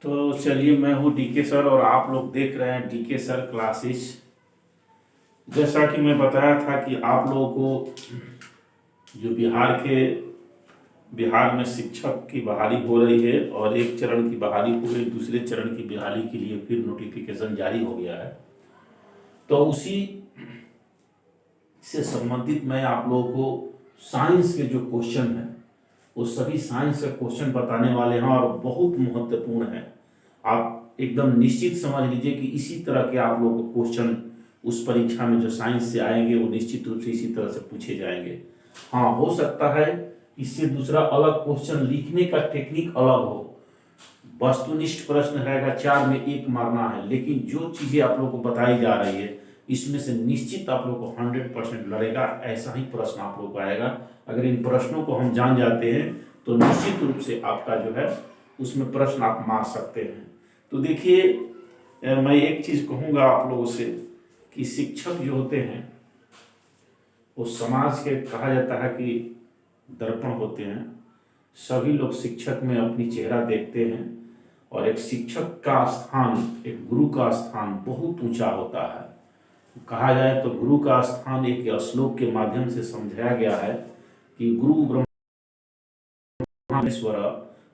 तो चलिए, मैं हूँ डीके सर और आप लोग देख रहे हैं डीके सर क्लासेस। जैसा कि मैं बताया था कि आप लोगों को जो बिहार में शिक्षक की बहाली हो रही है और एक चरण की बहाली हो गई, दूसरे चरण की बहाली के लिए फिर नोटिफिकेशन जारी हो गया है। तो उसी से संबंधित मैं आप लोगों को साइंस के जो क्वेश्चन हैं वो सभी साइंस के क्वेश्चन बताने वाले हैं और बहुत महत्वपूर्ण है। आप एकदम निश्चित समझ लीजिए कि इसी तरह के आप लोगों को क्वेश्चन उस परीक्षा में जो साइंस से आएंगे वो निश्चित रूप से इसी तरह से पूछे जाएंगे। हाँ, हो सकता है इससे दूसरा अलग क्वेश्चन लिखने का टेक्निक अलग हो, वस्तुनिष्ठ प्रश्न रहेगा, 4 में 1 मारना है, लेकिन जो चीजें आप लोग को बताई जा रही है इसमें से निश्चित आप लोग को 100% लड़ेगा, ऐसा ही प्रश्न आप लोग को आएगा। अगर इन प्रश्नों को हम जान जाते हैं तो निश्चित रूप से आपका जो है उसमें प्रश्न आप मार सकते हैं। तो देखिए, मैं एक चीज कहूंगा आप लोगों से कि शिक्षक जो होते हैं वो समाज के, कहा जाता है कि दर्पण होते हैं। सभी लोग शिक्षक में अपनी चेहरा देखते हैं और एक शिक्षक का स्थान, एक गुरु का स्थान बहुत ऊंचा होता है। कहा जाए तो गुरु का स्थान एक श्लोक के माध्यम से समझाया गया है कि गुरु ब्रह्मेश्वर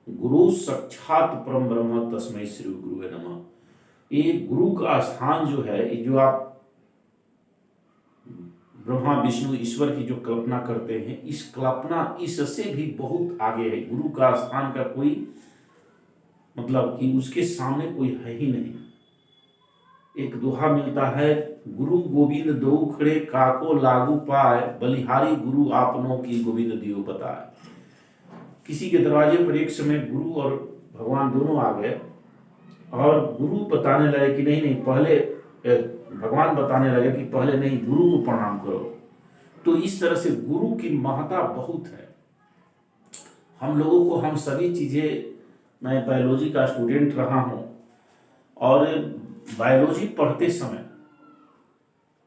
गुरु साक्षात परम ब्रह्म तस्मै श्री गुरुवे नमः। ये गुरु का स्थान जो है, ये जो आप ब्रह्मा विष्णु ईश्वर की जो कल्पना करते हैं, इस कल्पना इससे भी बहुत आगे है। गुरु का स्थान का कोई मतलब कि उसके सामने कोई है ही नहीं। एक दोहा मिलता है, गुरु गोविंद दो खड़े काको लागू पाए, बलिहारी गुरु आपनों की गोविंद दियो बताए। किसी के दरवाजे पर एक समय गुरु और भगवान दोनों आ गए और गुरु बताने लगे कि नहीं, पहले भगवान बताने लगे कि पहले नहीं, गुरु को प्रणाम करो। तो इस तरह से गुरु की महत्ता बहुत है। हम लोगों को, हम सभी चीजें, मैं बायोलॉजी का स्टूडेंट रहा हूं और बायोलॉजी पढ़ते समय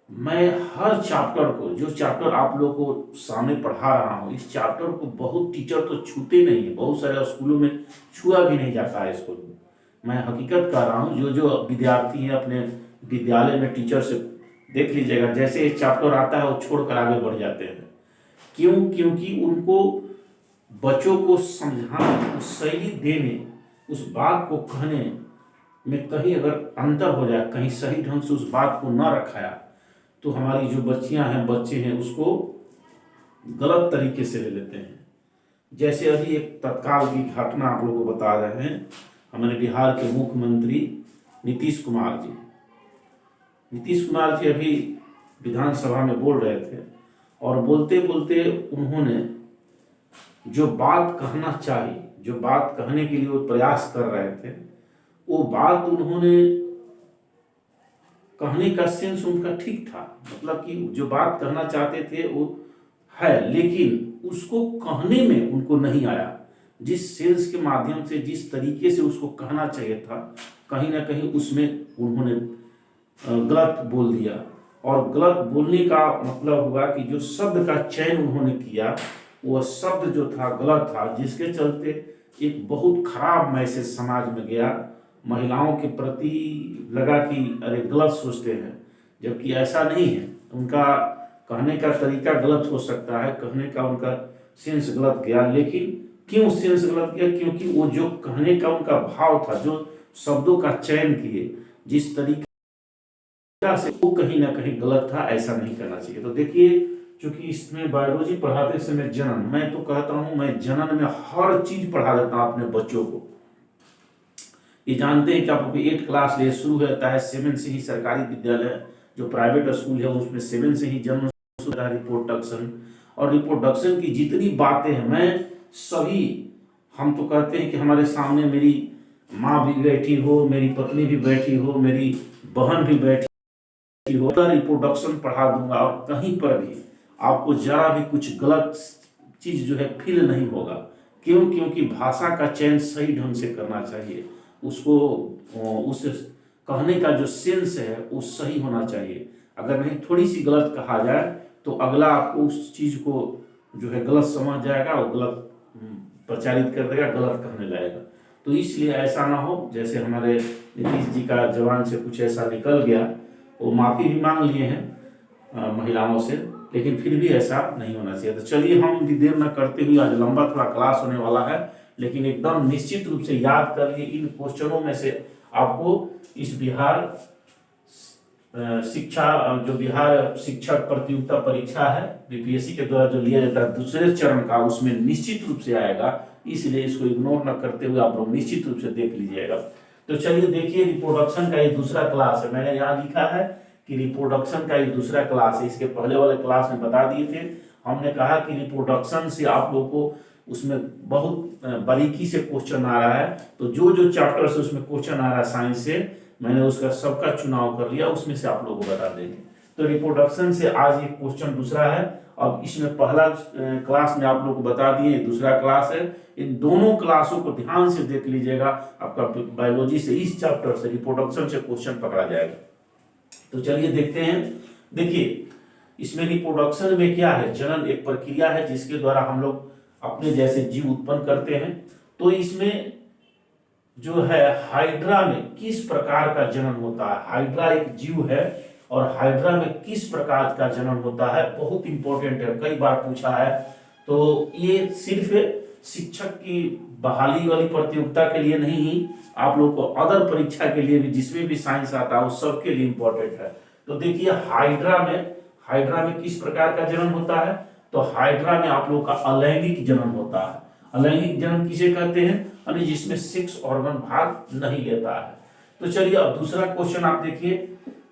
मैं हर चैप्टर को, जो चैप्टर आप लोगों को सामने पढ़ा रहा हूँ, इस चैप्टर को बहुत टीचर तो छूते नहीं है, बहुत सारे स्कूलों में छुआ भी नहीं जाता है इसको। मैं हकीकत कर रहा हूँ, जो विद्यार्थी हैं अपने विद्यालय में टीचर से देख लीजिएगा, जैसे एक चैप्टर आता है वो छोड़कर आगे बढ़ जाते हैं। क्यों? क्योंकि उनको बच्चों को समझाने, उस शैली देने, उस बात को कहने में कहीं अगर अंतर हो जाए, कहीं सही ढंग से उस बात को न रखाया तो हमारी जो बच्चियां हैं, बच्चे हैं, उसको गलत तरीके से ले लेते हैं। जैसे अभी एक तत्काल की घटना आप लोगों को बता रहे हैं, हमारे बिहार के मुख्यमंत्री नीतीश कुमार जी अभी विधानसभा में बोल रहे थे और बोलते बोलते उन्होंने जो बात कहना चाहिए, जो बात कहने के लिए वो प्रयास कर रहे थे, वो बात उन्होंने कहने का सेंस उनका ठीक था। मतलब कि जो बात कहना चाहते थे वो है, लेकिन उसको कहने में उनको नहीं आया। जिस सेंस के माध्यम से, जिस तरीके से उसको कहना चाहिए था, कहीं ना कहीं उसमें उन्होंने गलत बोल दिया। और गलत बोलने का मतलब हुआ कि जो शब्द का चयन उन्होंने किया वह शब्द जो था गलत था, जिसके चलते एक बहुत खराब मैसेज समाज में गया। महिलाओं के प्रति लगा कि अरे गलत सोचते हैं, जबकि ऐसा नहीं है। उनका कहने का तरीका गलत हो सकता है, कहने का उनका सेंस गलत गया, लेकिन क्यों सेंस गलत गया? क्योंकि वो जो कहने का उनका भाव था, जो शब्दों का चयन किए, जिस तरीके से, वो कहीं ना कहीं गलत था। ऐसा नहीं करना चाहिए। तो देखिए, चूंकि इसमें बायोलॉजी पढ़ाते समय जनन, मैं तो कहता हूं, मैं जनन में हर चीज पढ़ा देता हूं अपने बच्चों को। ये जानते हैं कि आपको 8 क्लास से शुरू होता है, 7 से ही सरकारी विद्यालय, जो प्राइवेट स्कूल है उसमें 7 से ही जन्म शुरू है। रिप्रोडक्शन और रिप्रोडक्शन की जितनी बातें हैं, मैं सभी, हम तो कहते हैं कि हमारे सामने मेरी माँ भी बैठी हो, मेरी पत्नी भी बैठी हो, मेरी बहन भी बैठी हो, रिप्रोडक्शन पढ़ा दूंगा और कहीं पर भी आपको जरा भी कुछ गलत चीज जो है फील नहीं होगा। क्यों? क्योंकि भाषा का चयन सही ढंग से करना चाहिए। उसको, उस कहने का जो सेंस है वो सही होना चाहिए। अगर नहीं, थोड़ी सी गलत कहा जाए तो अगला आपको उस चीज को जो है गलत समझ जाएगा और गलत प्रचारित कर देगा, गलत कहने लगेगा। तो इसलिए ऐसा ना हो जैसे हमारे नीतीश जी का जवान से कुछ ऐसा निकल गया, वो माफ़ी भी मांग लिए हैं महिलाओं से, लेकिन फिर भी ऐसा नहीं होना चाहिए। तो चलिए हम भी देर न करते हुए, आज लंबा थोड़ा क्लास होने वाला है, लेकिन एकदम निश्चित रूप से याद कर लिए इन क्वेश्चनों में से आपको इस बिहार शिक्षा जो बिहार शिक्षक प्रतियोगिता परीक्षा है बीपीएससी के द्वारा जो लिया जाता है दूसरे चरण का, उसमें निश्चित रूप से आएगा, इसलिए इसको इग्नोर न करते हुए आप लोग निश्चित रूप से देख लीजिएगा। तो चलिए देखिए, रिप्रोडक्शन का ये दूसरा क्लास है। मैंने यहाँ लिखा है कि रिप्रोडक्शन का ये दूसरा क्लास है। इसके पहले वाले क्लास में बता दिए थे, हमने कहा कि रिप्रोडक्शन से आप लोग को उसमें बहुत बारीकी से क्वेश्चन आ रहा है, तो जो जो चैप्टर से उसमें क्वेश्चन आ रहा है साइंस से, मैंने उसका सबका चुनाव कर लिया, उसमें से आप लोगों को बता देंगे। तो रिप्रोडक्शन से आज एक क्वेश्चन दूसरा है। अब इसमें पहला क्लास में आप लोग को बता दिए, दूसरा क्लास है। इन दोनों क्लासों को ध्यान से देख लीजिएगा, आपका बायोलॉजी से इस चैप्टर से रिप्रोडक्शन से क्वेश्चन पकड़ा जाएगा। तो चलिए देखते हैं। देखिए, इसमें रिप्रोडक्शन में क्या है, जनन एक प्रक्रिया है जिसके द्वारा हम लोग अपने जैसे जीव उत्पन्न करते हैं। तो इसमें जो है हाइड्रा में किस प्रकार का जनन होता है, हाइड्रा एक जीव है और हाइड्रा में किस प्रकार का जनन होता है, बहुत इंपॉर्टेंट है, कई बार पूछा है। तो ये सिर्फ शिक्षक की बहाली वाली प्रतियोगिता के लिए नहीं, आप लोग को अदर परीक्षा के लिए भी, जिसमें भी साइंस आता है उस सब के लिए इंपॉर्टेंट है। तो देखिए, हाइड्रा में किस प्रकार का जनन होता है, तो हाइड्रा में आप लोग का अलैंगिक जनन होता है। अलैंगिक जनन किसे कहते हैं, यानी जिसमें सेक्स ऑर्गन भाग नहीं लेता है। तो चलिए अब दूसरा क्वेश्चन आप देखिए।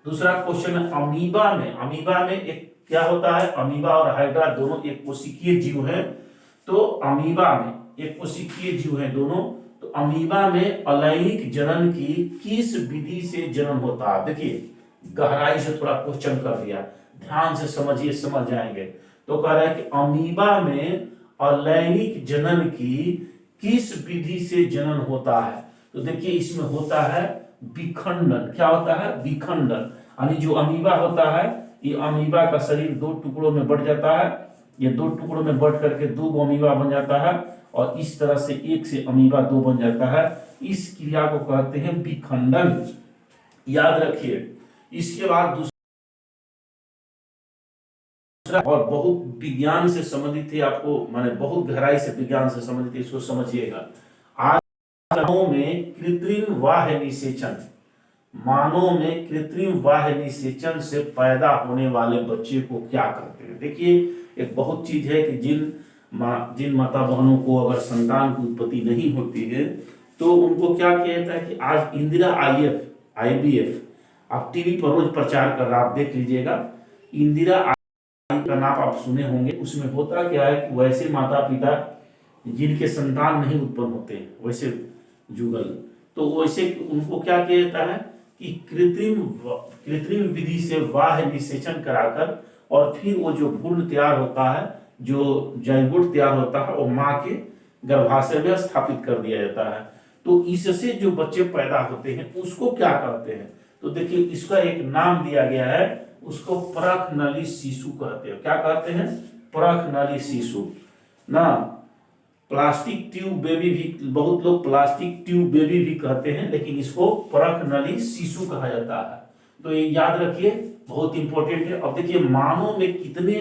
दूसरा क्वेश्चन है अमीबा में एक क्या होता है, अमीबा और हाइड्रा दोनों एक कोशिकीय जीव हैं। तो अमीबा में एक कोशिकीय जीव हैं दोनों। तो अमीबा में अलैंगिक जनन की किस विधि से जनन होता है। देखिए, गहराई से थोड़ा क्वेश्चन कर दिया, ध्यान से समझिए, समझ जाएंगे। तो कह रहा है कि अमीबा में अलैंगिक जनन की किस विधि से जनन होता है। तो देखिए, इसमें होता है विखंडन। क्या होता है, विखंडन। यानी जो अमीबा होता है, ये अमीबा का शरीर दो टुकड़ों में बढ़ जाता है, ये दो टुकड़ों में बढ़ करके दो अमीबा बन जाता है, और इस तरह से एक से अमीबा दो बन जाता है। इस क्रिया को कहते हैं विखंडन, याद रखिए। इसके बाद दूसरा और बहुत विज्ञान से संबंधित है, आपको माने बहुत गहराई से विज्ञान से संबंधित है, इसको समझिएगा। आज मानव में कृत्रिम बाह्य निषेचन, मानव में कृत्रिम बाह्य निषेचन से पैदा होने वाले बच्चे को क्या कहते हैं। देखिए, एक बहुत चीज है कि जिन माता बहनों को अगर संतान की उत्पत्ति नहीं होती है, तो उनको क्या कहता है कि आज इंदिरा IVF आप टीवी पर रोज प्रचार कर रहा, आप देख लीजिएगा, इंदिरा का नाम आप सुने होंगे। उसमें होता क्या है कि वैसे माता पिता जिनके संतान नहीं उत्पन्न होते, वैसे जुगल, तो वैसे उनको क्या कहता है कि कृत्रिम विधि से बाह्य निषेचन कराकर, और फिर वो जो भ्रूण तैयार होता है, जो जाइगोट तैयार होता है, वो माँ के गर्भाशय में स्थापित कर दिया जाता है। तो इससे जो बच्चे पैदा होते हैं उसको क्या कहते हैं। तो देखिए, इसका एक नाम दिया गया है, उसको परखनली शिशु कहते हैं। क्या कहते हैं, परखनली शिशु ना। प्लास्टिक ट्यूब बेबी भी, बहुत लोग प्लास्टिक ट्यूब बेबी भी कहते हैं, लेकिन इसको परखनली शिशु कहा जाता है। तो ये याद रखिए, बहुत इंपॉर्टेंट है। अब देखिए, मानव में कितने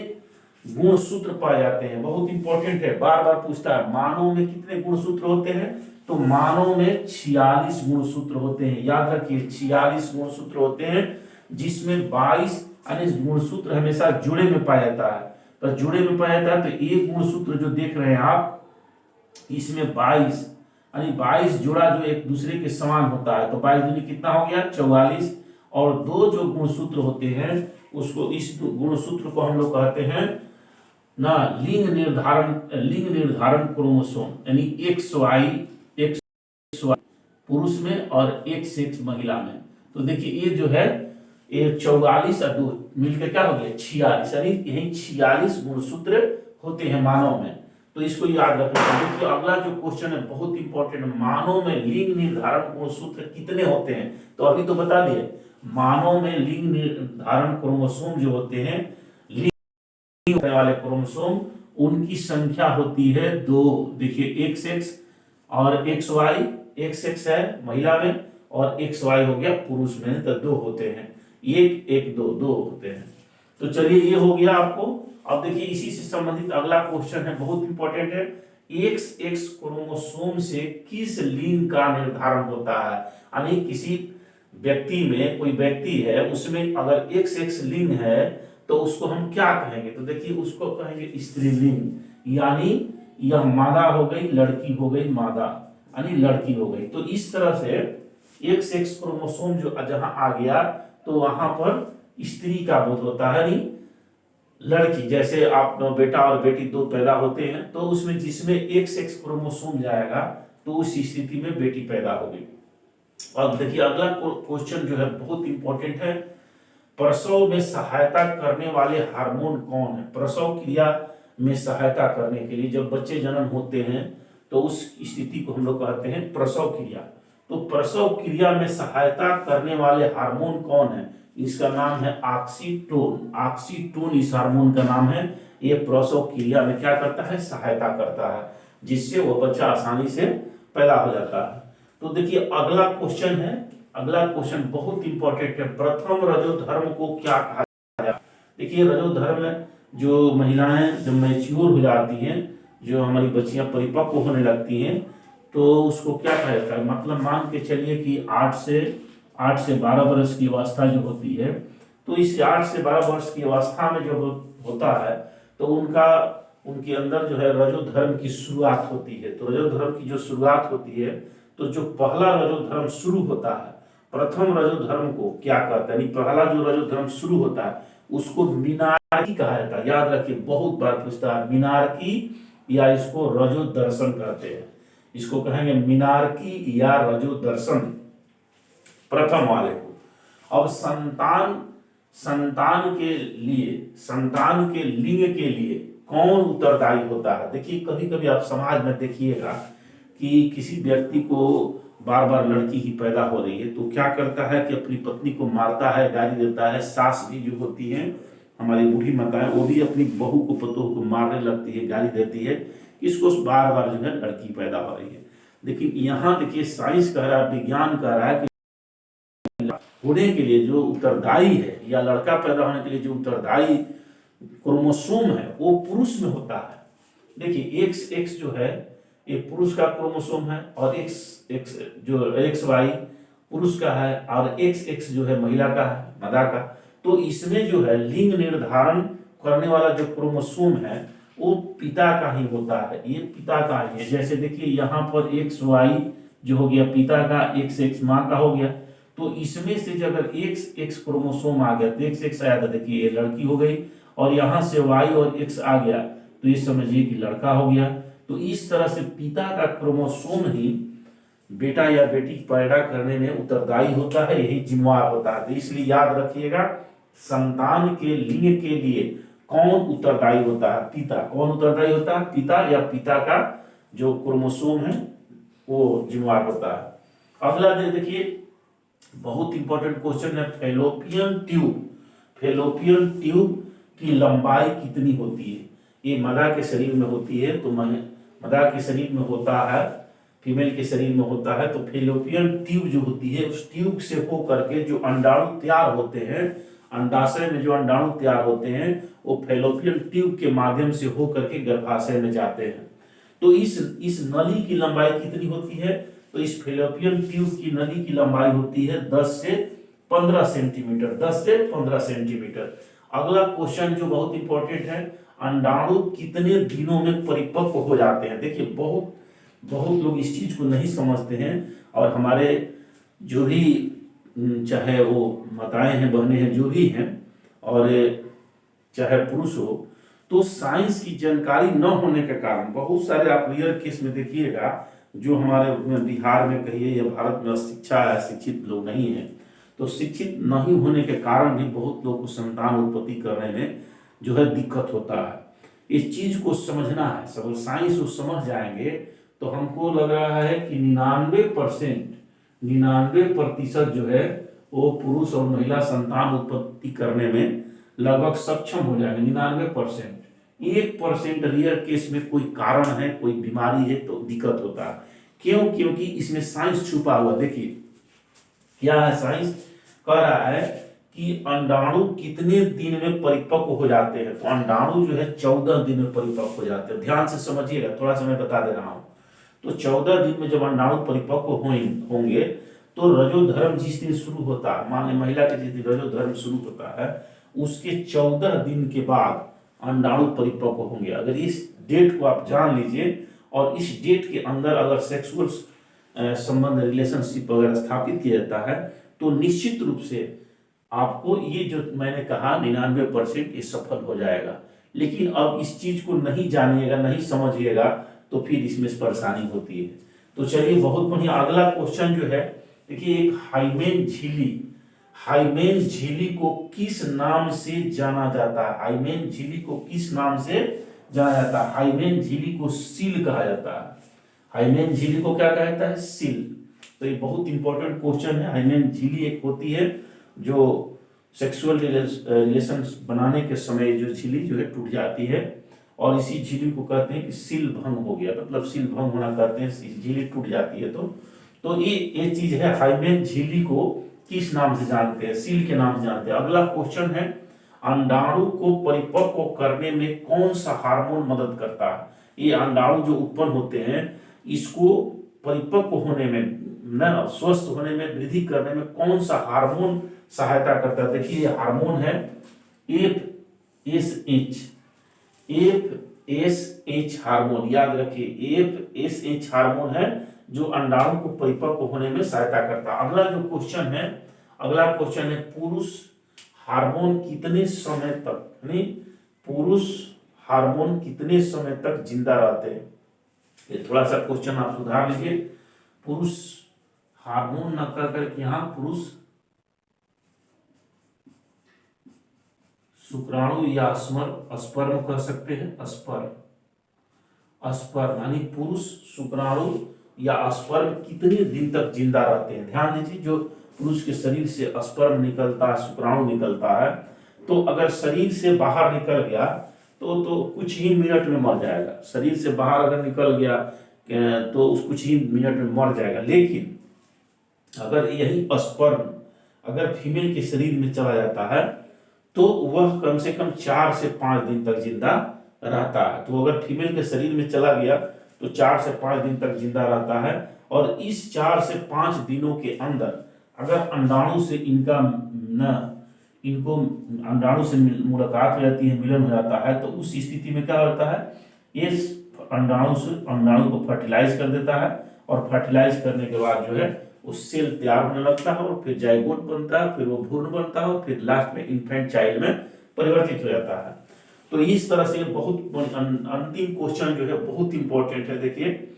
गुणसूत्र पाए जाते हैं, बहुत इंपॉर्टेंट है, बार बार पूछता है, मानव में कितने गुणसूत्र होते हैं। तो मानव में 46 गुणसूत्र होते हैं, याद रखिए 46 गुणसूत्र होते हैं, जिसमें 22 गुणसूत्र हमेशा जुड़े में पाया जाता है। तो जुड़े में पाया जाता है, तो एक गुणसूत्र जो देख रहे हैं आप, इसमें 22 जोड़ा जो एक दूसरे के समान होता है। तो 22 दूनी कितना हो गया, 44। और दो जो गुणसूत्र होते हैं, उसको इस गुणसूत्र को हम लोग कहते हैं ना लिंग निर्धारण क्रोमोसोम, यानी XY पुरुष में और XX महिला में। तो देखिए, ये जो है ये 44 और 2 मिलकर क्या हो गया 46, यानी यही 46 गुणसूत्र होते हैं मानव में। तो इसको याद रखना। देखिए, अगला जो क्वेश्चन है बहुत इंपॉर्टेंट, मानव में लिंग निर्धारण गुणसूत्र कितने होते हैं। तो अभी तो बता दिए, मानव में लिंग निर्धारण क्रोमोसोम जो होते हैं, लिंग होने वाले क्रोमोसोम, उनकी संख्या होती है 2। देखिए, XX और XY XX है महिला में और XY हो गया पुरुष में, तो 2 होते हैं, 1 1 2 2 होते हैं। तो चलिए ये हो गया आपको। अब देखिए इसी से संबंधित अगला क्वेश्चन है, बहुत इंपॉर्टेंट है। XX क्रोमोसोम से किस लिंग का निर्धारण होता है, यानी किसी व्यक्ति में, कोई व्यक्ति है उसमें अगर XX लिंग है तो उसको हम क्या कहेंगे, तो देखिए उसको कहेंगे स्त्रीलिंग, यानी यह मादा हो गई, लड़की हो गई, मादा यानी लड़की हो गई। तो इस तरह से XX क्रोमोसोम जो जहां आ गया तो वहां पर स्त्री का बोध होता है, नहीं लड़की। जैसे आप बेटा और बेटी 2 पैदा होते हैं तो उसमें जिसमें XX क्रोमोसोम जाएगा तो उस स्थिति में बेटी पैदा होगी। अब देखिए अगला क्वेश्चन जो है बहुत इंपॉर्टेंट है, प्रसव में सहायता करने वाले हार्मोन कौन है। प्रसव क्रिया में सहायता करने के लिए जब बच्चे जन्म होते हैं तो उस स्थिति को हम लोग कहते हैं प्रसव क्रिया। तो प्रसव क्रिया में सहायता करने वाले हार्मोन कौन है, इसका नाम है ऑक्सीटोन। ऑक्सीटोन इस हार्मोन का नाम है। ये प्रसव क्रिया में क्या करता है, सहायता करता है, जिससे वो बच्चा आसानी से पैदा हो जाता है। तो देखिए अगला क्वेश्चन है, अगला क्वेश्चन बहुत इंपॉर्टेंट है, प्रथम रजोधर्म को क्या कहा जाता है। देखिए रजोधर्म जो महिलाएं जब मैच्योर हो जाती हैं, जो हमारी बच्चियां परिपक्व होने लगती हैं, तो उसको क्या कहा जाता है, मतलब मान के चलिए कि 8 से 12 वर्ष की अवस्था जो होती है, तो इस 8 से 12 वर्ष की अवस्था में जो होता है तो उनके अंदर जो है रजोधर्म की शुरुआत होती है। तो रजोधर्म की जो शुरुआत होती है, तो जो पहला रजोधर्म शुरू होता है, प्रथम रजोधर्म को क्या कहते हैं, पहला जो रजोधर्म शुरू होता है उसको मीनार्की कहा जाता है। याद रखिए, बहुत बार पूछता है मीनार्की, या इसको रजो दर्शन कहते हैं, इसको कहेंगे मीनार्की या रजो दर्शन, प्रथम वाले को। अब संतान के लिंग के लिए कौन उत्तरदायी होता है। देखिए कभी कभी आप समाज में देखिएगा कि किसी व्यक्ति को बार बार लड़की ही पैदा हो रही है तो क्या करता है कि अपनी पत्नी को मारता है, गाली देता है। सास भी जो होती है, हमारी बूढ़ी माताएं, वो भी अपनी बहू को, पतोह को मारने लगती है, गाली देती है, इसको बार बार जो है लड़की पैदा हो रही है। लेकिन यहाँ देखिए साइंस कह रहा है, विज्ञान कह रहा है कि होने के लिए जो उत्तरदायी है, या लड़का पैदा होने के लिए जो उत्तरदायी क्रोमोसोम है वो पुरुष में होता है। देखिए XX जो है ये पुरुष का क्रोमोसोम है, और XY पुरुष का है, और XX जो है महिला का है, मादा का। तो इसमें जो है लिंग निर्धारण करने वाला जो क्रोमोसोम है वो पिता का ही होता है, ये पिता का ही है। जैसे देखिए यहाँ पर XY जो हो गया पिता का, XX माँ का हो गया। तो इसमें से जब अगर XX क्रोमोसोम आ गया तो XX आया था, देखिए ये लड़की हो गई, और यहाँ से Y और X आ गया तो ये समझिए कि लड़का हो गया। तो इस तरह से पिता का क्रोमोसोम ही बेटा या बेटी पैदा करने में उत्तरदायी होता है, यही जिम्मेवार होता है। तो इसलिए याद रखिएगा, संतान के लिंग के लिए कौन उत्तरदायी होता है, पिता। कौन उत्तरदायी होता है, पिता, या पिता का जो क्रोमोसोम है वो जिम्मेवार होता है। अगला देखिए बहुत इंपॉर्टेंट क्वेश्चन है, फैलोपियन ट्यूब। फैलोपियन ट्यूब की लंबाई कितनी होती है। ये मदा के शरीर में होती है, तो मदा के शरीर में होता है, फीमेल के शरीर में होता है। तो फैलोपियन ट्यूब जो होती है, उस ट्यूब से हो करके जो अंडाणु तैयार होते हैं, अंडाशय में जो अंडाणु तैयार होते हैं वो फैलोपियन ट्यूब के माध्यम से हो करके गर्भाशय में जाते हैं। तो इस नली की लंबाई कितनी होती है, तो इस फैलोपियन ट्यूब की नली की लंबाई होती है 10 से 15 सेंटीमीटर, 10 से 15 सेंटीमीटर। अगला क्वेश्चन जो बहुत इंपॉर्टेंट है, अंडाणु कितने दिनों में परिपक्व हो जाते हैं। देखिए बहुत लोग इस चीज को नहीं समझते हैं, और हमारे जो भी चाहे वो माताएं हैं, बहनें हैं, जो भी हैं, और चाहे पुरुष हो, तो साइंस की जानकारी न होने के कारण बहुत सारे आप रियल केस में देखिएगा, जो हमारे बिहार में कहिए या भारत में शिक्षा है, शिक्षित लोग नहीं है, तो शिक्षित नहीं होने के कारण भी बहुत लोग को संतान उत्पत्ति करने में जो है दिक्कत होता है। इस चीज को समझना है, सब साइंस को समझ जाएंगे तो हमको लग रहा है कि 99% जो है वो पुरुष और महिला संतान उत्पत्ति करने में लगभग सक्षम हो जाएंगे। 99%। 1% रियर केस में कोई कारण है, कोई बीमारी है तो दिक्कत होता है। क्यों? क्योंकि इसमें साइंस छुपा हुआ। देखिए क्या है, साइंस कह रहा है कि अंडाणु कितने दिन में परिपक्व हो जाते हैं। तो अंडाणु जो है 14 दिन में परिपक्व हो जाते हैं। ध्यान से समझिएगा, थोड़ा सा मैं बता दे रहा हूं। तो 14 दिन में जब अंडाणु परिपक्व होंगे तो रजोधर्म जिस दिन शुरू होता है, मान ली महिला के जिस दिन रजोधर्म शुरू होता है, उसके 14 दिन के बाद अंडाणु परिपक्व होंगे। अगर इस डेट को आप जान लीजिए और इस डेट के अंदर अगर सेक्सुअल संबंध, रिलेशनशिप वगैरह स्थापित किया जाता है तो निश्चित रूप से आपको ये जो मैंने कहा 99% ये सफल हो जाएगा। लेकिन अब इस चीज को नहीं जानिएगा, नहीं समझिएगा तो फिर इसमें परेशानी होती है। तो चलिए बहुत बढ़िया, अगला क्वेश्चन जो है देखिए, एक हाइमेन झिल्ली, हाइमेन झिल्ली को किस नाम से जाना जाता है? हाइमेन झिल्ली को किस नाम से जाना जाता है? हाइमेन झिल्ली को सील कहा जाता है। हाइमेन झिल्ली को क्या कहा जाता है? सील। तो ये बहुत इंपॉर्टेंट क्वेश्चन है। हाइमेन झिल्ली एक होती है जो सेक्सुअल रिलेशन बनाने के समय जो झिल्ली जो है टूट जाती है, और इसी झिल्ली को कहते हैं कि सील भंग हो गया, मतलब सील भंग होना कहते हैं, झिल्ली टूट जाती है। तो ये चीज है। हाइमेन झिल्ली को किस नाम से जानते हैं? सील के नाम से जानते हैं। अगला क्वेश्चन है, अंडाणु को परिपक्व करने में कौन सा हार्मोन मदद करता है? ये अंडाणु जो उत्पन्न होते हैं इसको परिपक्व होने में, न स्वस्थ होने में, वृद्धि करने में कौन सा हार्मोन सहायता करता है? देखिए ये हार्मोन है एफ एस एच हार्मोन। याद रखिए एफ हार्मोन है जो अंडाणु को परिपक्व होने में सहायता करता है। अगला जो क्वेश्चन है, अगला क्वेश्चन है, पुरुष हार्मोन कितने समय तक, यानी पुरुष हार्मोन कितने समय तक जिंदा रहते हैं? ये थोड़ा सा क्वेश्चन आप सुधार लीजिए। पुरुष हार्मोन न कह करके यहां पुरुष शुक्राणु या स्पर्म कह सकते हैं। स्पर्म यानी पुरुष शुक्राणु या स्पर्म कितने दिन तक जिंदा रहते हैं? ध्यान दीजिए, जो पुरुष के शरीर से स्पर्म निकलता है, शुक्राणु निकलता है, तो अगर शरीर से बाहर निकल गया तो कुछ ही मिनट में मर जाएगा। शरीर से बाहर अगर निकल गया तो उस कुछ ही मिनट में मर जाएगा। लेकिन अगर यही स्पर्म अगर फीमेल के शरीर में चला जाता है तो वह कम से कम 4 से 5 दिन तक जिंदा रहता है। तो अगर फीमेल के शरीर में चला गया तो 4 से 5 दिन तक जिंदा रहता है। और इस 4 से 5 दिनों के अंदर अगर अंडाणु से इनको अंडाणु से मुलाकात हो जाती है, मिलन हो जाता है, तो उस स्थिति में क्या होता है, इस अंडाणु को फर्टिलाइज कर देता है, और फर्टिलाइज करने के बाद जो है वो सेल तैयार होने लगता है, और फिर जाइगोट बनता है, फिर वो भ्रूण बनता है, और फिर लास्ट में इन्फेंट चाइल्ड में परिवर्तित हो जाता है। तो इस तरह से बहुत अंतिम क्वेश्चन जो है बहुत इंपॉर्टेंट है। देखिए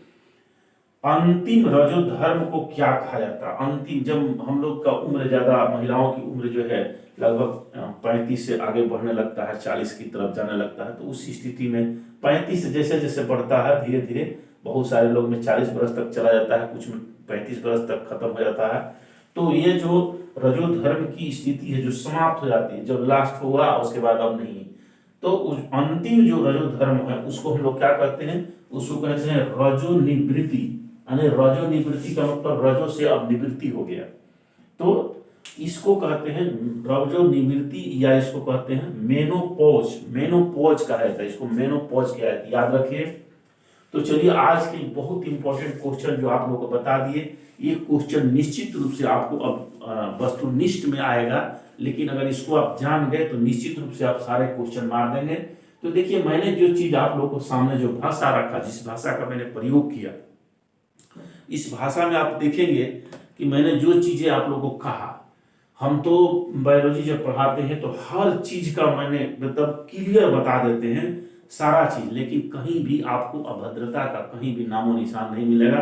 अंतिम रजोधर्म को क्या कहा जाता है? अंतिम, जब हम लोग का उम्र ज्यादा, महिलाओं की उम्र जो है लगभग 35 से आगे बढ़ने लगता है, 40 की तरफ जाने लगता है, तो उस स्थिति में 35 से जैसे जैसे बढ़ता है धीरे धीरे, बहुत सारे लोग में 40 वर्ष तक चला जाता है, कुछ में 35 वर्ष तक खत्म हो जाता है। तो ये जो रजोधर्म की स्थिति है जो समाप्त हो जाती है, जब लास्ट हुआ उसके बाद अब नहीं, तो उस अंतिम जो रजोधर्म है उसको हम लोग क्या कहते हैं? उसको कहते हैं रजो निवृत्ति। यानी रजो निवृत्ति का मतलब रजो से अब निवृत्ति हो गया, तो इसको कहते हैं रजो निवृत्ति, या इसको कहते हैं मेनोपॉज। मेनोपॉज कहा जाता है इसको, मेनोपॉज क्या है याद रखिए। तो चलिए आज के बहुत इंपॉर्टेंट क्वेश्चन जो आप लोगों को बता दिए, ये क्वेश्चन निश्चित रूप से आपको अब वस्तुनिष्ठ में आएगा, लेकिन अगर इसको आप जान गए तो निश्चित रूप से आप सारे क्वेश्चन मार देंगे। तो देखिए मैंने जो चीज आप लोगों को सामने जो भाषा रखा, जिस भाषा का मैंने प्रयोग किया, इस भाषा में आप देखेंगे कि मैंने जो चीजें आप लोगों को कहा, हम तो बायोलॉजी जब पढ़ाते हैं तो हर चीज का मैंने मतलब क्लियर बता देते हैं सारा चीज, लेकिन कहीं भी आपको अभद्रता का कहीं भी नामो निशान नहीं मिलेगा,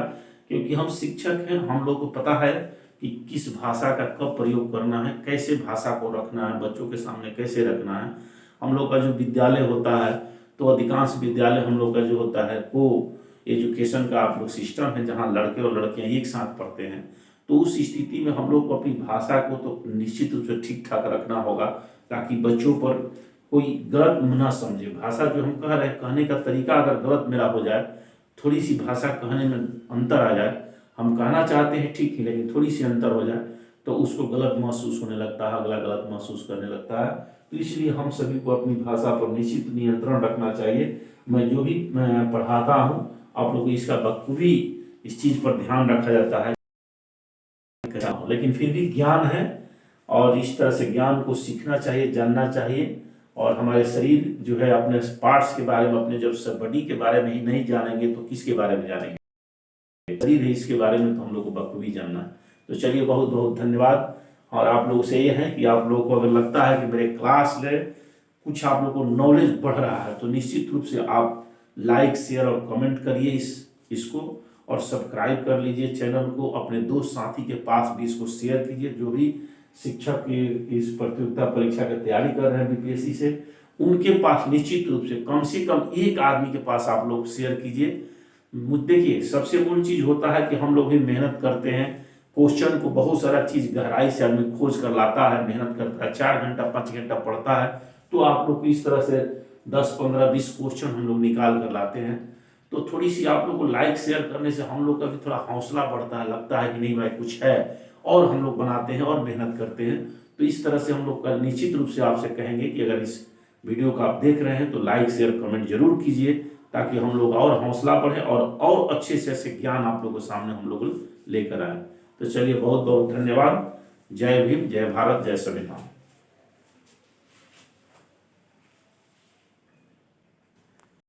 क्योंकि हम शिक्षक हैं, हम लोग को पता है कि किस भाषा का कब प्रयोग करना है, कैसे भाषा को रखना है, बच्चों के सामने कैसे रखना है। हम लोग का जो विद्यालय होता है, तो अधिकांश विद्यालय हम लोग का जो होता है को एजुकेशन का आप लोग सिस्टम है, जहाँ लड़के और लड़कियां एक साथ पढ़ते हैं। तो उस स्थिति में हम लोग को अपनी भाषा को तो निश्चित रूप से ठीक ठाक रखना होगा, ताकि बच्चों पर कोई गलत ना समझे। भाषा जो हम कह रहे हैं, कहने का तरीका अगर गलत मेरा हो जाए थोड़ी सी भाषा कहने में अंतर आ जाए, हम कहना चाहते हैं ठीक ही, लेकिन थोड़ी सी अंतर हो जाए तो उसको गलत महसूस होने लगता है, अगला गलत महसूस करने लगता है। तो इसलिए हम सभी को अपनी भाषा पर निश्चित नियंत्रण रखना चाहिए। मैं जो भी मैं पढ़ाता हूँ, आप लोग इसका बखूबी इस चीज़ पर ध्यान रखा जाता है, लेकिन फिर भी ज्ञान है और इस तरह से ज्ञान को सीखना चाहिए, जानना चाहिए। और हमारे शरीर जो है, अपने पार्ट्स के बारे में, अपने जब सब बॉडी के बारे में ही नहीं जानेंगे तो किसके बारे में जानेंगे? शरीर है, इसके बारे में तो हम लोग को बखूबी जानना है। तो चलिए, बहुत बहुत धन्यवाद। और आप लोगों से ये है कि आप लोगों को अगर लगता है कि मेरे क्लास में कुछ आप लोगों को नॉलेज बढ़ रहा है, तो निश्चित रूप से आप लाइक, शेयर और कमेंट करिए इसको, और सब्सक्राइब कर लीजिए चैनल को। अपने दोस्त साथी के पास भी इसको शेयर कीजिए, जो भी शिक्षक की इस प्रतियोगिता परीक्षा की तैयारी कर रहे हैं बीपीएससी से, उनके पास निश्चित रूप से कम एक आदमी के पास आप लोग शेयर कीजिए। देखिए, सबसे मूल चीज होता है कि हम लोग भी मेहनत करते हैं, क्वेश्चन को बहुत सारा चीज गहराई से आदमी खोज कर लाता है, मेहनत करता है, 4 घंटा 5 घंटा पढ़ता है, तो आप लोग को इस तरह से 10 15 20 क्वेश्चन हम लोग निकाल कर लाते हैं। तो थोड़ी सी आप लोग को लाइक शेयर करने से हम लोग का भी थोड़ा हौसला बढ़ता है, लगता है कि नहीं भाई कुछ है, और हम लोग बनाते हैं और मेहनत करते हैं। तो इस तरह से हम लोग का निश्चित रूप से आपसे कहेंगे कि अगर इस वीडियो को आप देख रहे हैं तो लाइक शेयर कमेंट जरूर कीजिए, ताकि हम लोग और हौसला बढ़े और अच्छे से ज्ञान आप लोगों के सामने हम लोग लेकर आए। तो चलिए, बहुत बहुत धन्यवाद। जय भीम, जय भारत, जय संविधान।